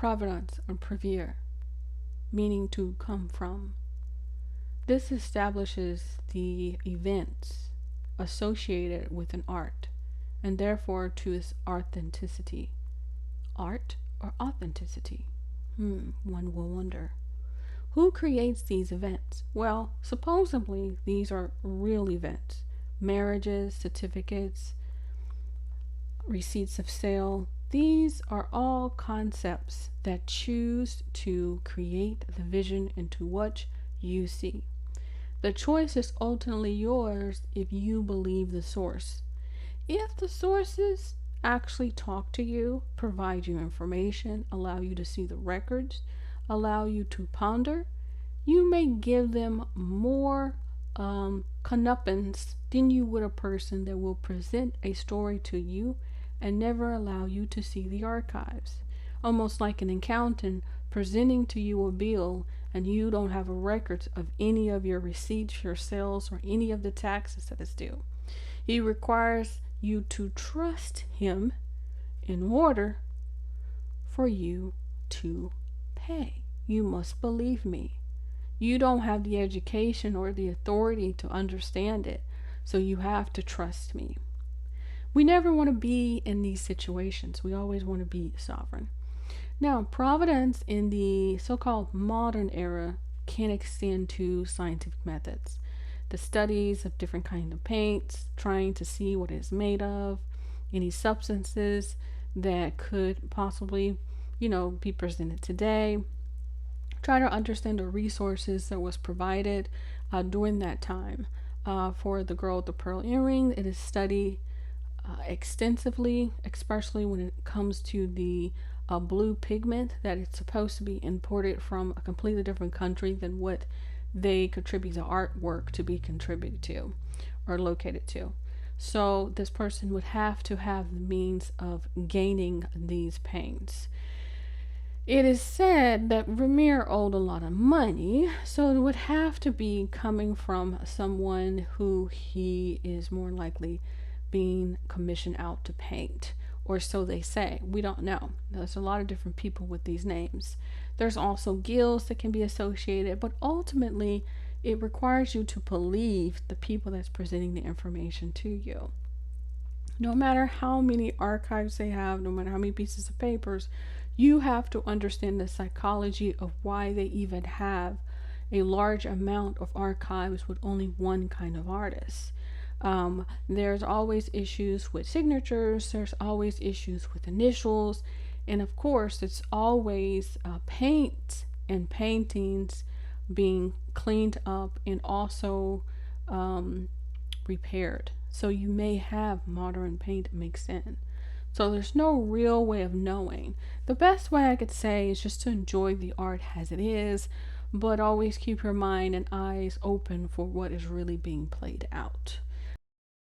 provenance or prévenir, meaning to come from. This establishes the events associated with an art and therefore to its authenticity. Art or authenticity? One will wonder. Who creates these events? Well, supposedly these are real events: marriages, certificates, receipts of sale. These are all concepts that choose to create the vision into what you see. The choice is ultimately yours if you believe the source. If the sources actually talk to you, provide you information, allow you to see the records, allow you to ponder, you may give them more comeuppance than you would a person that will present a story to you and never allow you to see the archives. Almost like an accountant presenting to you a bill and you don't have a record of any of your receipts, your sales, or any of the taxes that is due. He requires you to trust him in order for you to pay. You must believe me. You don't have the education or the authority to understand it, so you have to trust me. We never want to be in these situations. We always want to be sovereign. Now, providence in the so-called modern era can extend to scientific methods. The studies of different kinds of paints, trying to see what it's made of, any substances that could possibly, be presented today. Try to understand the resources that was provided during that time. For the girl with the pearl earring, it is studied extensively, especially when it comes to the blue pigment that it's supposed to be imported from a completely different country than what they contribute the artwork to be contributed to or located to. So this person would have to have the means of gaining these paints. It is said that Vermeer owed a lot of money, so it would have to be coming from someone who he is more likely being commissioned out to paint, or so they say. We don't know. There's a lot of different people with these names. There's also guilds that can be associated, but ultimately it requires you to believe the people that's presenting the information to you. No matter how many archives they have, no matter how many pieces of papers, you have to understand the psychology of why they even have a large amount of archives with only one kind of artist. There's always issues with signatures, there's always issues with initials, and of course, it's always paint and paintings being cleaned up and also repaired. So you may have modern paint mixed in. So there's no real way of knowing. The best way I could say is just to enjoy the art as it is, but always keep your mind and eyes open for what is really being played out.